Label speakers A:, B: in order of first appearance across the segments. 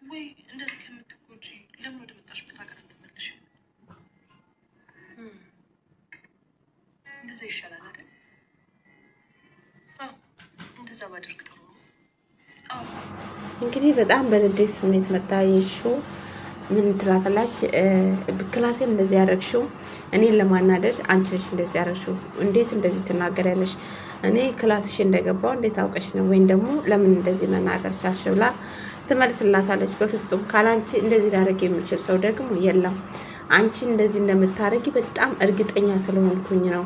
A: ወይ እንደዚህ ከምትጎጂ ለምን ወደ መጣሽበት ሀገር አትመለሽ? እንደዛ ይሻላል አይደል? እንደዛ ባደርግ ጥሩ ነው።
B: እንግዲህ በጣም በንዴት ስሜት መታየሽው ምን ትላታለች? ክላሴን እንደዚህ ያደረግሽው እኔን ለማናደድ አንቺ ነሽ እንደዚህ ያደረግሽው። እንዴት እንደዚህ ትናገሪያለሽ? እኔ ክላስሽ እንደገባው እንዴት አውቀሽ ነው? ወይም ደግሞ ለምን እንደዚህ መናገር ቻልሽ? ብላ ትመልስላታለች። በፍጹም ካላንቺ እንደዚህ ሊያደርግ የሚችል ሰው ደግሞ የለም። አንቺ እንደዚህ እንደምታደርጊ በጣም እርግጠኛ ስለሆንኩኝ ነው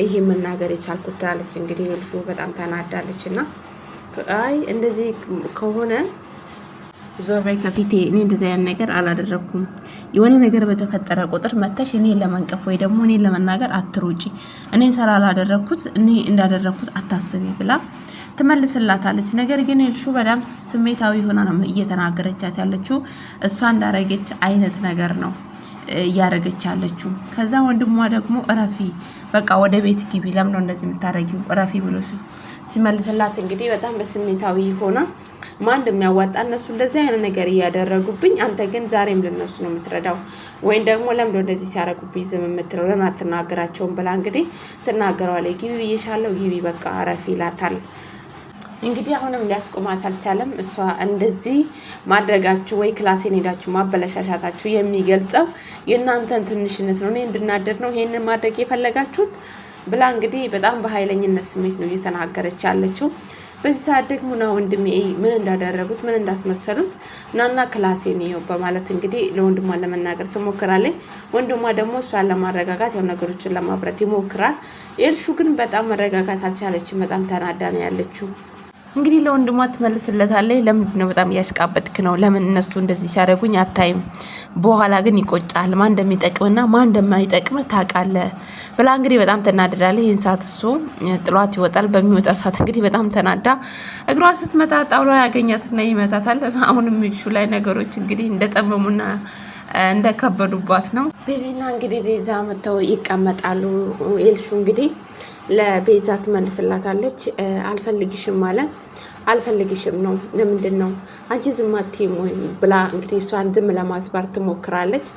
B: ይሄ መናገር የቻልኩት ትላለች። እንግዲህ ልጁ በጣም ተናዳለች እና አይ እንደዚህ ከሆነ ዞር በይ ከፊቴ፣ እኔ እንደዚህ አይነት ነገር አላደረኩም። የሆነ ነገር በተፈጠረ ቁጥር መተሽ እኔን ለመንቀፍ ወይ ደግሞ እኔን ለመናገር አትሩጪ። እኔን ስላላደረኩት እኔ እንዳደረኩት አታስቢ ብላ ትመልስላታለች። ነገር ግን ልሹ በጣም ስሜታዊ ሆና ነው እየተናገረቻት ያለችው። እሷ እንዳረገች አይነት ነገር ነው እያደረገች ያለችው። ከዛ ወንድሟ ደግሞ እረፊ፣ በቃ ወደ ቤት ግቢ፣ ለምን ነው እንደዚህ የምታረጊው? እረፊ ብሎ ሲመልስላት እንግዲህ በጣም በስሜታዊ ሆና ማን እንደሚያዋጣ እነሱ እንደዚህ አይነት ነገር እያደረጉብኝ፣ አንተ ግን ዛሬም ለነሱ ነው የምትረዳው፣ ወይም ደግሞ ለምን እንደዚህ ሲያደርጉብኝ ዝም የምትለው? ለምን አትናገራቸውም? ብላ እንግዲህ ትናገረዋለች። ግቢ ብዬሻለሁ፣ ግቢ በቃ እረፊ ይላታል። እንግዲህ አሁንም ሊያስቆማት አልቻለም። እሷ እንደዚህ ማድረጋችሁ ወይ ክላሴን ሄዳችሁ ማበለሻሻታችሁ የሚገልጸው የእናንተን ትንሽነት ነው፣ እኔ እንድናደድ ነው ይሄንን ማድረግ የፈለጋችሁት ብላ እንግዲህ በጣም በኃይለኝነት ስሜት ነው እየተናገረች ያለችው። በዚህ ሰዓት ደግሞ ና ወንድሜ ምን እንዳደረጉት ምን እንዳስመሰሉት ናና ክላሴን ይኸው በማለት እንግዲህ ለወንድሟ ለመናገር ትሞክራለች። ወንድሟ ደግሞ እሷን ለማረጋጋት ያው ነገሮችን ለማብረት ይሞክራል። የልሹ ግን በጣም መረጋጋት አልቻለችም። በጣም ተናዳ ነው ያለችው። እንግዲህ ለወንድሟ ትመልስለታለች። ለምንድን ነው በጣም እያሽቃበጥክ ነው? ለምን እነሱ እንደዚህ ሲያደርጉኝ አታይም? በኋላ ግን ይቆጫል። ማን እንደሚጠቅምና ማን እንደማይጠቅም ታውቃለህ ብላ እንግዲህ በጣም ተናደዳለች። ይህን ሰዓት እሱ ጥሏት ይወጣል። በሚወጣ ሰዓት እንግዲህ በጣም ተናዳ እግሯ ስትመታ ጣውላ ያገኛትና ይመታታል። አሁንም ልሹ ላይ ነገሮች እንግዲህ እንደጠመሙና እንደከበዱባት ነው። ቤዚና እንግዲህ ዴዛ መተው ይቀመጣሉ። ልሹ እንግዲህ ለቤዛ ትመልስላታለች። አልፈልግሽም ማለት አልፈልግሽም ነው። ለምንድን ነው አንቺ ዝም አትይም ወይም ብላ እንግዲህ እሷን ዝም ለማስባር ትሞክራለች።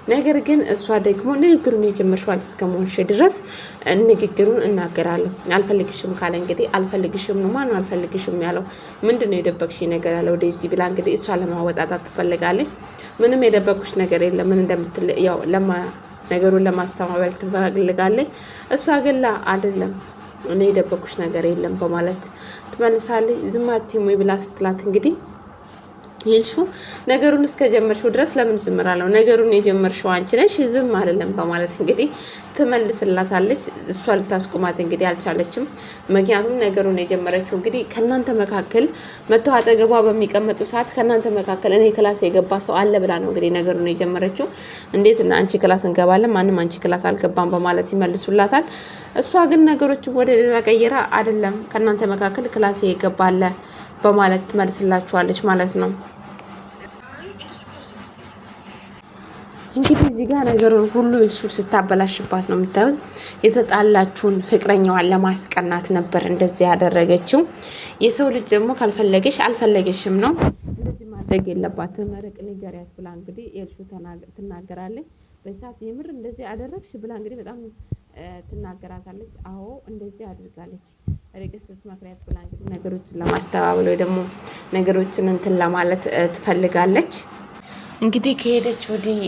B: ነገር ግን እሷ ደግሞ ንግግሩን የጀመርሽው እስከመሆንሽ ድረስ ንግግሩን እናገራለሁ። አልፈልግሽም ካለ እንግዲህ አልፈልግሽም ነው። ማነው አልፈልግሽም ያለው? ምንድን ነው የደበቅሽ ነገር ያለው? ወደዚህ ብላ እንግዲህ እሷ ለማወጣጣት ትፈልጋለች። ምንም የደበቅሽ ነገር የለም። ምን እንደምትል ያው ነገሩን ለማስተባበል ትፈልጋለች። እሷ ግን አይደለም እኔ የደበኩሽ ነገር የለም በማለት ትመልሳለች። ዝም አትይም ወይ ብላ ስትላት እንግዲህ ይልሹ ነገሩን እስከጀመርሽው ድረስ ለምን ዝም እላለሁ? ነገሩን የጀመርሽው አንቺ ነሽ፣ ዝም አይደለም በማለት እንግዲህ ትመልስላታለች። እሷ ልታስቆማት እንግዲህ አልቻለችም። ምክንያቱም ነገሩን የጀመረችው እንግዲህ ከናንተ መካከል መተው አጠገቧ በሚቀመጡ ሰዓት ከናንተ መካከል እኔ ክላስ የገባ ሰው አለ ብላ ነው እንግዲህ ነገሩን የጀመረችው። እንዴት እና አንቺ ክላስ እንገባለን? ማንም አንቺ ክላስ አልገባም በማለት ይመልሱላታል። እሷ ግን ነገሮችን ወደ ሌላ ቀይራ አይደለም ከናንተ መካከል ክላስ የገባ አለ በማለት ትመልስላችኋለች ማለት ነው። እንግዲህ እዚህ ጋር ነገሩን ሁሉ እሱ ስታበላሽባት ነው የምታዩት። የተጣላችሁን ፍቅረኛዋን ለማስቀናት ነበር እንደዚህ ያደረገችው። የሰው ልጅ ደግሞ ካልፈለገሽ አልፈለገሽም ነው፣ እንደዚህ ማድረግ የለባትም መረቅ ንገሪያት ብላ እንግዲህ የእርሱ ትናገራለች። በሰዓት የምር እንደዚህ አደረግሽ ብላ እንግዲህ በጣም ትናገራታለች። አዎ እንደዚህ አድርጋለች ርቅስ ስትመክሪያት ብላ እንግዲህ ነገሮችን ለማስተባበል ወይ ደግሞ ነገሮችን እንትን ለማለት ትፈልጋለች። እንግዲህ ከሄደች ወዲህ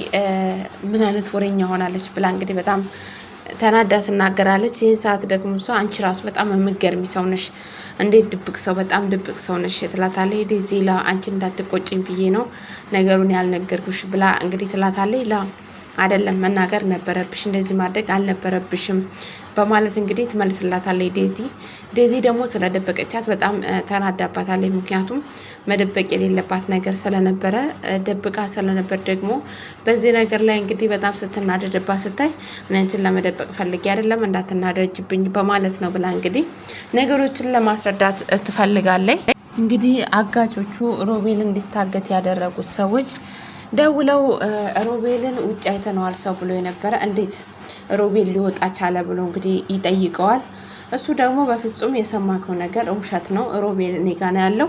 B: ምን አይነት ወሬኛ ሆናለች ብላ እንግዲህ በጣም ተናዳ ትናገራለች። ይህን ሰዓት ደግሞ እሷ አንቺ ራሱ በጣም የምትገርሚ ሰው ነሽ፣ እንዴት ድብቅ ሰው በጣም ድብቅ ሰው ነሽ ትላታለች። ሄደ ዜላ አንቺ እንዳትቆጭኝ ብዬ ነው ነገሩን ያልነገርኩሽ ብላ እንግዲህ ትላታለች። አይደለም መናገር ነበረብሽ፣ እንደዚህ ማድረግ አልነበረብሽም በማለት እንግዲህ ትመልስላታለች። ዴዚ ደግሞ ስለደበቀቻት በጣም ተናዳባታለች። ምክንያቱም መደበቅ የሌለባት ነገር ስለነበረ ደብቃ ስለነበር ደግሞ በዚህ ነገር ላይ እንግዲህ በጣም ስትናደድባት ስታይ እኔ አንቺን ለመደበቅ ፈልጌ አይደለም እንዳትናደጅብኝ በማለት ነው ብላ እንግዲህ ነገሮችን ለማስረዳት ትፈልጋለች። እንግዲህ አጋቾቹ ሮቤል እንዲታገት ያደረጉት ሰዎች ደውለው ሮቤልን ውጭ አይተነዋል ሰው ብሎ የነበረ እንዴት ሮቤል ሊወጣ ቻለ ብሎ እንግዲህ ይጠይቀዋል። እሱ ደግሞ በፍጹም የሰማከው ነገር ውሸት ነው፣ ሮቤል እኔ ጋ ነው ያለው፣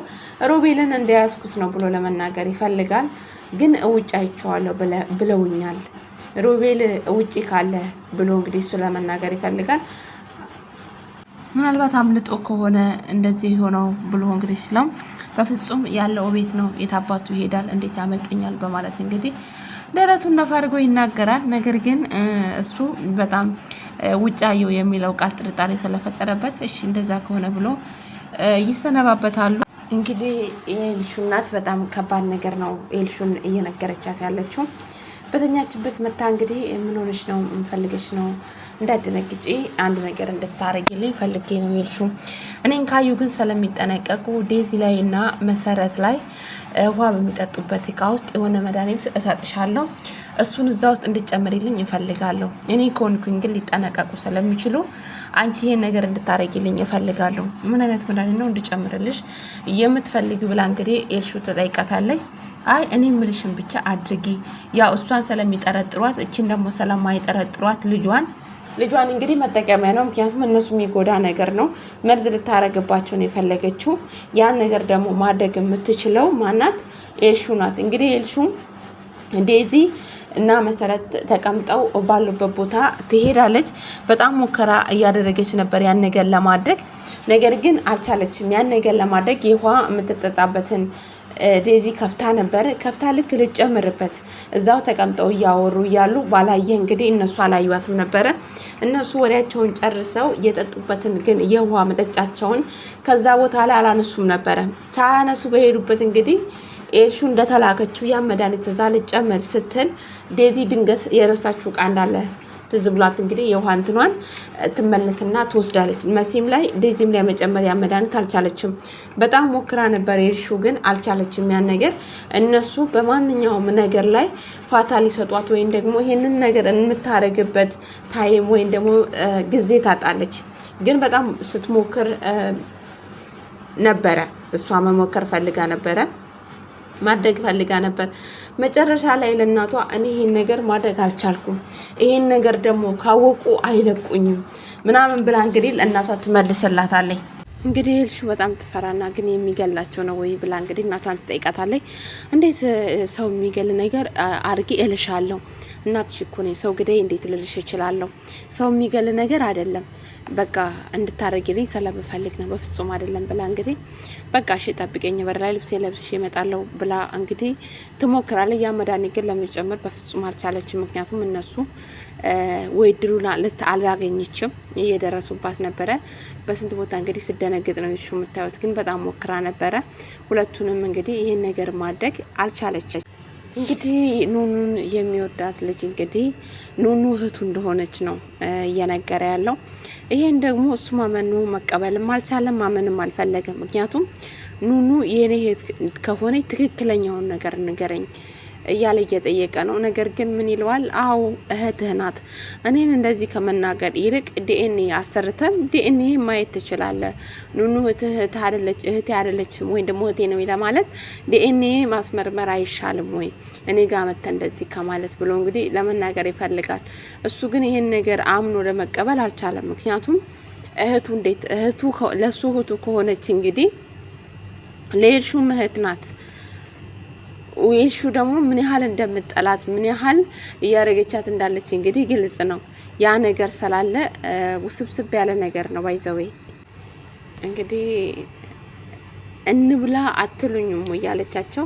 B: ሮቤልን እንደያዝኩት ነው ብሎ ለመናገር ይፈልጋል። ግን ውጭ አይቼዋለሁ ብለውኛል፣ ሮቤል ውጭ ካለ ብሎ እንግዲህ እሱ ለመናገር ይፈልጋል። ምናልባት አምልጦ ከሆነ እንደዚህ ሆነው ብሎ እንግዲህ ስለም በፍጹም ያለው ቤት ነው፣ የታባቱ ይሄዳል፣ እንዴት ያመልጠኛል በማለት እንግዲህ ደረቱን ነፋ አድርጎ ይናገራል። ነገር ግን እሱ በጣም ውጫየው የሚለው ቃል ጥርጣሬ ስለፈጠረበት እሺ እንደዛ ከሆነ ብሎ ይሰነባበታሉ። እንግዲህ የኤልሹ እናት በጣም ከባድ ነገር ነው ኤልሹን እየነገረቻት ያለችው። በተኛችበት መታ እንግዲህ ምን ሆነሽ ነው? እንፈልገሽ ነው? እንዳደነግጪ አንድ ነገር እንድታረጊልኝ ፈልጌ ነው ኤልሹ። እኔን ካዩ ግን ስለሚጠነቀቁ ዴዚ ላይ እና መሰረት ላይ ውሃ በሚጠጡበት እቃ ውስጥ የሆነ መድኃኒት እሰጥሻለሁ፣ እሱን እዛ ውስጥ እንድጨምሪልኝ እፈልጋለሁ። እኔ ከሆንኩኝ ግን ሊጠነቀቁ ስለሚችሉ አንቺ ይሄን ነገር እንድታረጊልኝ እፈልጋለሁ። ምን አይነት መድኃኒት ነው እንድጨምርልሽ የምትፈልጊው ብላ እንግዲህ ኤልሹ ትጠይቃታለች። አይ እኔ ምልሽን ብቻ አድርጊ። ያው እሷን ስለሚጠረጥሯት እችን ደግሞ ስለማይጠረጥሯት ልጇን እንግዲህ መጠቀሚያ ነው። ምክንያቱም እነሱ የሚጎዳ ነገር ነው፣ መርዝ ልታረግባቸው ነው የፈለገችው። ያን ነገር ደግሞ ማድረግ የምትችለው ማናት? ኤልሹ ናት። እንግዲህ ኤልሹ ዴዚ እና መሰረት ተቀምጠው ባሉበት ቦታ ትሄዳለች። በጣም ሙከራ እያደረገች ነበር ያን ነገር ለማድረግ፣ ነገር ግን አልቻለችም። ያን ነገር ለማድረግ የውሃ የምትጠጣበትን ዴዚ ከፍታ ነበር። ከፍታ ልክ ልጨምርበት እዛው ተቀምጠው እያወሩ እያሉ ባላየ እንግዲህ እነሱ አላዩዋትም ነበረ። እነሱ ወሬያቸውን ጨርሰው የጠጡበትን ግን የውሃ መጠጫቸውን ከዛ ቦታ ላይ አላነሱም ነበረ። ሳያነሱ በሄዱበት እንግዲህ ኤልሹ እንደተላከችው ያ መድኃኒት እዛ ልጨምር ስትል ዴዚ ድንገት የረሳችው ዕቃ እንዳለ ትዝ ብሏት እንግዲህ የውሃ እንትኗን ትመለስና ትወስዳለች። መሲም ላይ ዴዚም ላይ መጨመር ያ መድኃኒት አልቻለችም። በጣም ሞክራ ነበር ኤልሹ ግን አልቻለችም። ያን ነገር እነሱ በማንኛውም ነገር ላይ ፋታ ሊሰጧት ወይም ደግሞ ይሄንን ነገር የምታረግበት ታይም ወይም ደግሞ ጊዜ ታጣለች። ግን በጣም ስትሞክር ነበረ። እሷ መሞከር ፈልጋ ነበረ፣ ማድረግ ፈልጋ ነበር። መጨረሻ ላይ ለእናቷ እኔ ይሄን ነገር ማድረግ አልቻልኩም፣ ይሄን ነገር ደግሞ ካወቁ አይለቁኝም ምናምን ብላ እንግዲህ ለእናቷ ትመልስላታለች። እንግዲህ ኤልሹ በጣም ትፈራና ግን የሚገላቸው ነው ወይ ብላ እንግዲህ እናቷን ትጠይቃታለች። እንዴት ሰው የሚገል ነገር አድርጊ እልሻለሁ? እናትሽ እኮ ነኝ፣ ሰው ግደይ እንዴት ልልሽ እችላለሁ? ሰው የሚገል ነገር አይደለም፣ በቃ እንድታረጊልኝ ስለምፈልግ ነው፣ በፍጹም አይደለም ብላ እንግዲህ በቃ እሺ ጠብቀኝ፣ በር ላይ ልብሴ ለብሼ እመጣለሁ ብላ እንግዲህ ትሞክራለች። ያ መድኃኒት ግን ለመጨመር በፍጹም አልቻለችም። ምክንያቱም እነሱ ወይ ድሉን አላገኘችም፣ እየደረሱባት ነበረ። በስንት ቦታ እንግዲህ ስደነግጥ ነው እሱ የምታዩት። ግን በጣም ሞክራ ነበረ። ሁለቱንም እንግዲህ ይህን ነገር ማድረግ አልቻለችም። እንግዲህ ኑኑን የሚወዳት ልጅ እንግዲህ ኑኑ እህቱ እንደሆነች ነው እየነገረ ያለው። ይሄን ደግሞ እሱ ማመኑ መቀበልም አልቻለም፣ ማመንም አልፈለገም። ምክንያቱም ኑኑ የኔ እህት ከሆነ ትክክለኛውን ነገር ንገረኝ እያለ እየጠየቀ ነው። ነገር ግን ምን ይለዋል? አዎ እህትህ ናት። እኔን እንደዚህ ከመናገር ይልቅ ዲኤንኤ አሰርተን ዲኤንኤ ማየት ትችላለህ። ኑኑ እህቴ አይደለችም ወይም ደግሞ እህቴ ነው ለማለት ዲኤንኤ ማስመርመር አይሻልም ወይ እኔ ጋር መተ እንደዚህ ከማለት ብሎ እንግዲህ ለመናገር ይፈልጋል። እሱ ግን ይሄን ነገር አምኖ ለመቀበል አልቻለም። ምክንያቱም እህቱ እንዴት ለሱ እህቱ ከሆነች እንግዲህ ለኤልሹም እህት ናት። ኤልሹ ደግሞ ምን ያህል እንደምጠላት ምን ያህል እያረገቻት እንዳለች እንግዲህ ግልጽ ነው። ያ ነገር ስላለ ውስብስብ ያለ ነገር ነው። ባይዘዌ እንግዲህ እንብላ አትሉኝም እያለቻቸው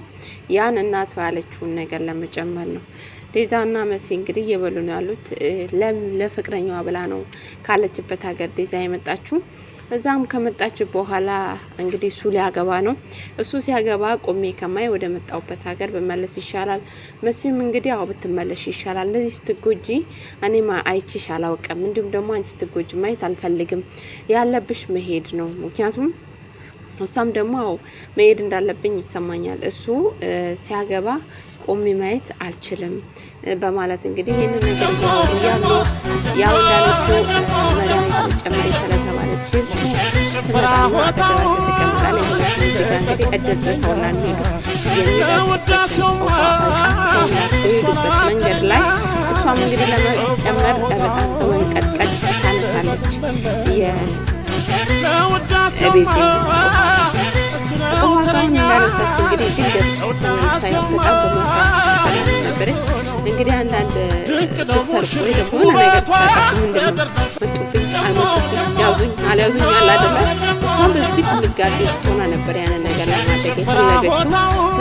B: ያን እናት ያለችውን ነገር ለመጨመር ነው። ዴዛና መሲ እንግዲህ እየበሉ ነው ያሉት። ለፍቅረኛዋ ብላ ነው ካለችበት ሀገር ዴዛ የመጣችው። እዛም ከመጣች በኋላ እንግዲህ እሱ ሊያገባ ነው። እሱ ሲያገባ ቆሜ ከማይ ወደ መጣውበት ሀገር በመለስ ይሻላል። መሲም እንግዲህ አው ብትመለሽ ይሻላል። እንደዚህ ስትጎጂ እኔማ አይቼሽ አላውቅም። እንዲሁም ደግሞ አንቺ ስትጎጂ ማየት አልፈልግም። ያለብሽ መሄድ ነው። ምክንያቱም እሷም ደግሞ አው መሄድ እንዳለብኝ ይሰማኛል። እሱ ሲያገባ ቆሜ ማየት አልችልም በማለት እንግዲህ ይሄንን ነገር ያሉ ያው እንዳለችው መድኃኒት ጨምሬ ስለተባለች ተመጣጣኝ አጠገባቸው ተቀምጣለች። እዚህ ጋር እንግዲህ እድል ተውላን የሚሄዱበት መንገድ ላይ እሷም እንግዲህ ለመጨመር በጣም በመንቀጥቀጥ ታነሳለች። የቤት ውሃውን እንዳነሳች እንግዲህ ድንገት ተመልሳይ በጣም በመፍራት ነበረች። እንግዲህ አንዳንድ ተሰርፎ ወይ ደግሞ ነገር ተሰርፎ ምንድነው መጡብኝ አልመጡብኝ ያዙኝ አልያዙኝ አላደለ እሷም በዚህ ድንጋጤ ሆና ነበር ያንን ነገር ለማድረግ የፈለገችው።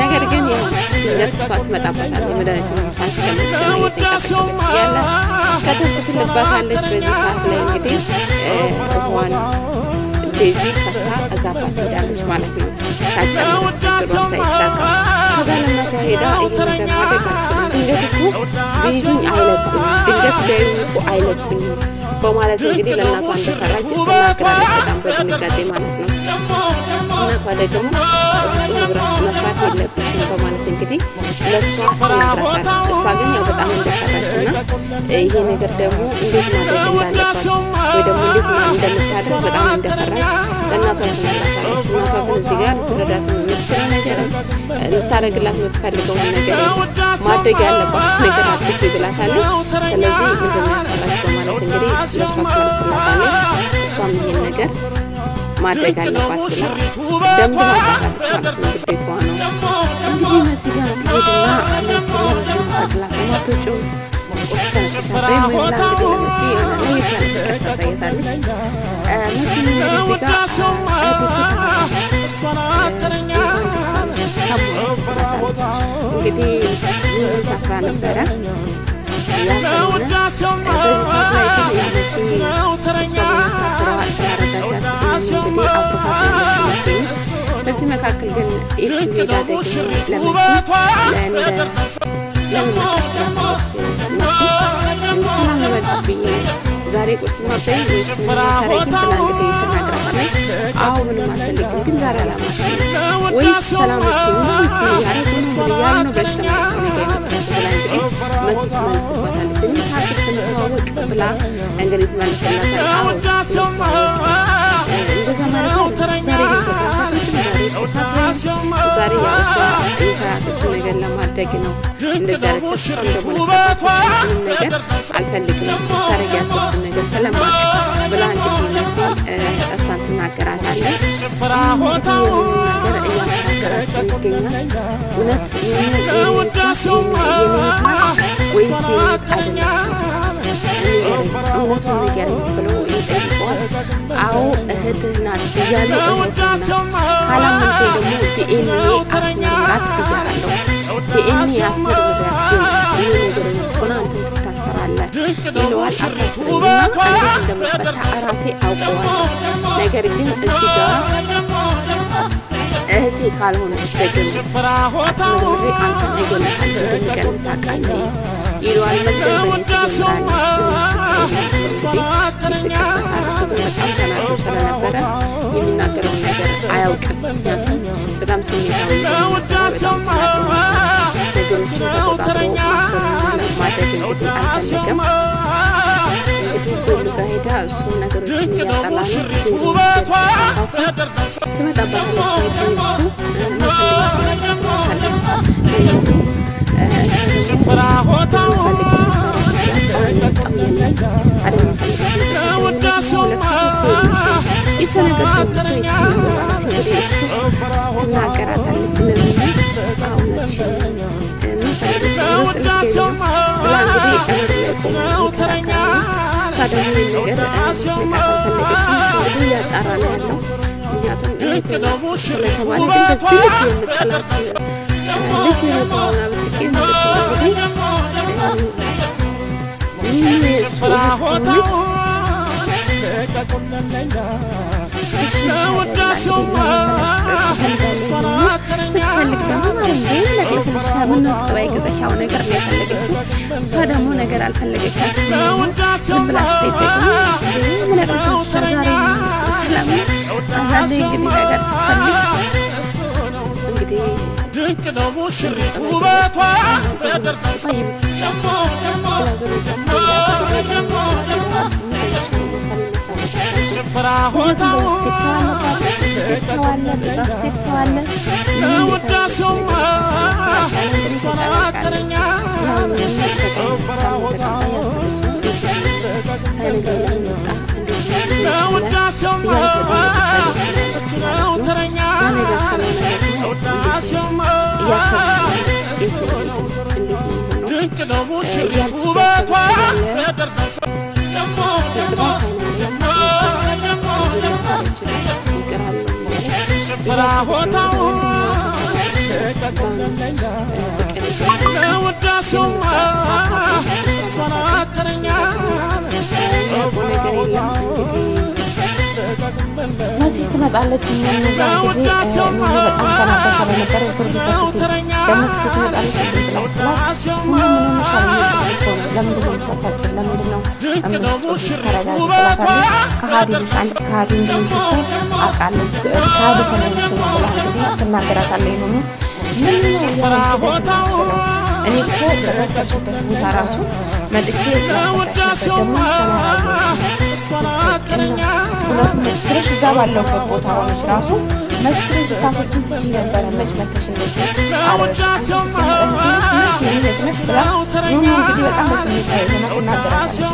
B: ነገር ግን ያው ድንገት እሷ ትመጣበታለች። መድኃኒቱን ሳትጨምር እየተቀበለች ያለ ከተትልባታለች። በዚህ ሰዓት ላይ እንግዲህ ውሃን ቤዚ ከሳ እዛባት ሄዳለች ማለት ነው። ታጨምር ድሯ ሳይሳካ ከዛ ለማታ ሄዳ ይሄ ነገር ማድረግ ድንገት እኮ ቤዙኝ አይለቁኝ ድንገት ቢያዩኝ እኮ አይለቁኝም በማለት እንግዲህ ለእናቷ እንደፈራች ተናግራለች። በጣም በድንጋጤ ማለት ነው። እናቷ ደግሞ እሱ ንብረት መፍራት የለብሽም በማለት እንግዲህ ለእሷ ተናግራታለች። እሷ ግን ያው በጣም እንደፈራችና ይሄ ነገር ደግሞ እንዴት ማድረግ እንዳለባት ወይ ደግሞ እንዴት እንደምታደርግ በጣም እንደፈራች ለእናቷ ተናግራታለች። እናቷ ግን እዚህ ጋር ልትረዳት የምትችለው ነገር ልታደርግላት የምትፈልገውን ነገር ማድረግ ያለባት ነገር አድርግ ብላታለች። ስለዚህ እንደሚያሰራች በማለት እንግዲህ ለእሷ ትመልስላታለች። እሷም ይሄን ነገር ማድረግ አለባት ብላ ደንብ ማጣታለች ማለት ነው። ግዴታዋ ነው። እንግዲህ መሲ ጋር ትሄድና ክላስ ማቶጭው እንግዲህ ታፍራ ነበረ በዚህ መካከል ግን ሄዳ ደግሞ ዛሬ ቁርስ ማበይ ወይስ ታረቂም ብላ እንግዲህ ተናግራታለች። አዎ ምንም አልፈልግም ግን ዛሬ አላማሽ ወይስ ሰላም ወይስ ምን ያረጉ ነው ያልነው በተማሪ ነገር ብላ እንግዲህ መሲ ትመልስባታለች። እኔ ታሪክ ስንተዋወቅ ብላ እንግዲህ ትመልስላታለች። አዎ እንደዛ ማለት ዛሬ ያወጣ የሰራተችው ነገር ለማድረግ ነው እንደዛ ነገር አልፈልግም ታረጊ ያሰብኩት ነገር ስለማቅ ብላ እንግዲህ መሲ እሷን ትናገራታለች። ነገር እያተናገራቸው ይገኛል። እውነት ወይስ እውነቱን ንገረኝ ብሎ ይጠይቀዋል። አዎ እህትህ ናት ብያለሁ፣ እህትህ ናት ካላመንከኝ ደግሞ ዲኤንኤ አስመርምራት ብያለሁ። ዲኤንኤ አስመርምራት ግን ይህ ነገር ሆነ አንተም ትታሰራለህ ይለዋል። አታስረኝና እንዴት እንደምፈታ እራሴ አውቀዋለሁ። ነገር ግን እዚህ ጋር እህቴ ካልሆነች ደግሞ አስመርምሬ አንተን እገልሃለሁ እንደምገል ታውቃለህ ይለዋል። መገንበኔ በጣም ተናዶ ስለነበረ የሚናገረውን ነገር አያውቅም። ምክንያቱም በጣም ስሜታዊ ነገሮችን ተቆጣጥሮ ማድረግ እንግዲህ አልፈለገም። እንግዲህ ጎሉ ጋር ሄዳ እሱ ነገሮችን እያጠላ እሺ ስትፈልግ ደግሞ ማለት ነው ለቅለሽ ምንወስድ ባይገዛሻው ነገር ነው የፈለገችው። እሷ ደግሞ ነገር አልፈለገቻትም። ዝም ብላ ስትሄድ ደግሞ ምንቅለሽ ዛሬ ሰላም አንዳንዴ እንግዲህ ነገር ስትፈልግ እንግዲህ ድንቅ ነው ሙሽሪት ውበቷ ጭፈራ ሆታው ለውዳሴውማ እሷን አተረኛ ጭፈራ ሆታው ለውዳሴውማ እሱ ነው ተረኛ ለውዳሴውማ ድንቅ ነው ሙሽሪት ውበቷ ጭፈራ ሆታው ለውዳሴውማ እሷን አተረኛ መሲ ትመጣለች። በጣም ተናገረ ነበር እኔ እኮ በተፈጠረበት ቦታ ራሱ መጥቼ ሁለቱም መስክረሽ እዛ ባለውበት ቦታ ሆነች ራሱ መስክረሽ ስታፈጭን ትችይ ነበረ። መች መተሽ እንደዚህ አረሽ ብላ እንግዲህ በጣም በስሜት ላይ ሆነ ትናገራለች።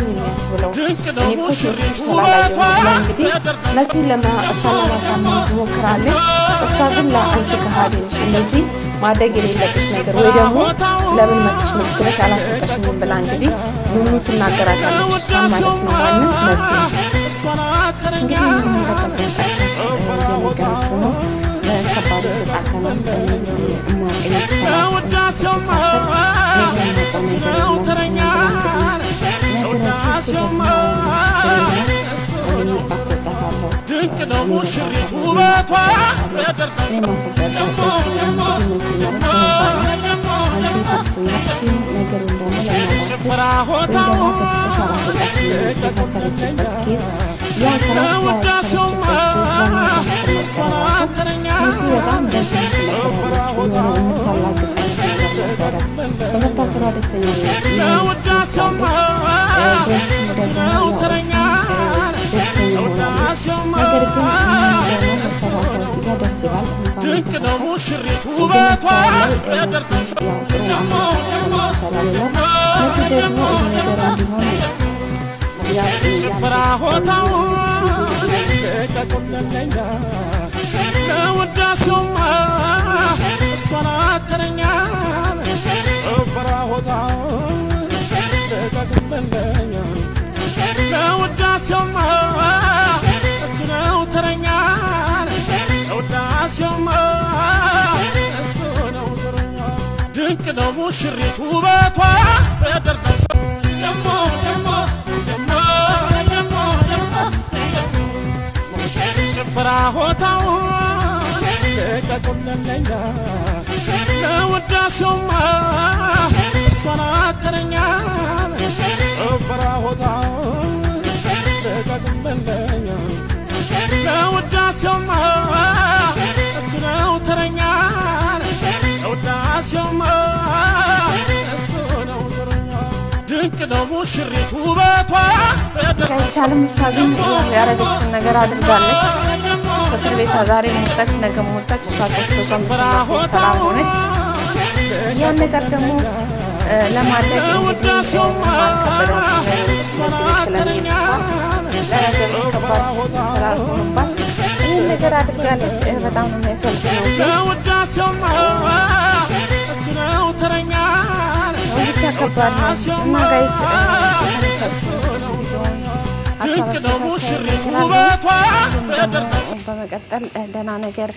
B: የሚያስብለው እኔ እኮ ሴቶች ስላላየሁ እንግዲህ መሲን ለማሳመን ትሞክራለች። እሷ ግን ለአንቺ ከሃዲ ነሽ፣ እንደዚህ ማደግ የሌለብሽ ነገር ወይ ደግሞ ለምን መጥሽ መስክረሽ አላስወጣሽኝም ብላ እንግዲህ ሙሉ ትናገራታለች። እሷን ማለት ነው ማንም መሲ እንግዲህ እየነገረችው ነው። ከባድ ተጣልተናል ድንቅ ነው ሙሽሪት ውበቷ ጭፈራ ሆታው ለውዳሴውማ እሷን አተረኛ ለውዳሴውማ እሱ ነው ተረኛ ድንቅ ነው ሙሽሪት ውበቷ ጭፈራ ሆታው ለውዳሴውማ እሷን አተረኛ ጭፈራ ሆታው ለውዳሴውማ እሱ ነው ተረኛ ለውዳሴውማ እሱ ነው ተረኛ ድንቅ ነው ሙሽሪት ውበቷ ጭፈራ ሆታው ለውዳሴውማ እሷን አተረኛ ጭፈራ ሆታው ለውዳሴውማ እሱ ነው ተረኛ ለውዳሴውማ እሱ ነው ተረኛ ድንቅ ነው ሙሽሪት ውበቷ ከቻለም ታግኝ ያረገችውን ነገር አድርጋለች። ፍቅር ቤት ዛሬ ሞታች ነገ ሞታች እሷ ተስተሰም ሰላም ሆነች። ያን ነገር ደግሞ ለማድረግ ይህን ነገር አድርጋለች። በጣም ነው የሚያሳዝነው። ብቻ ከባድ ነው እና ጋይስ በመቀጠል ደህና ነገር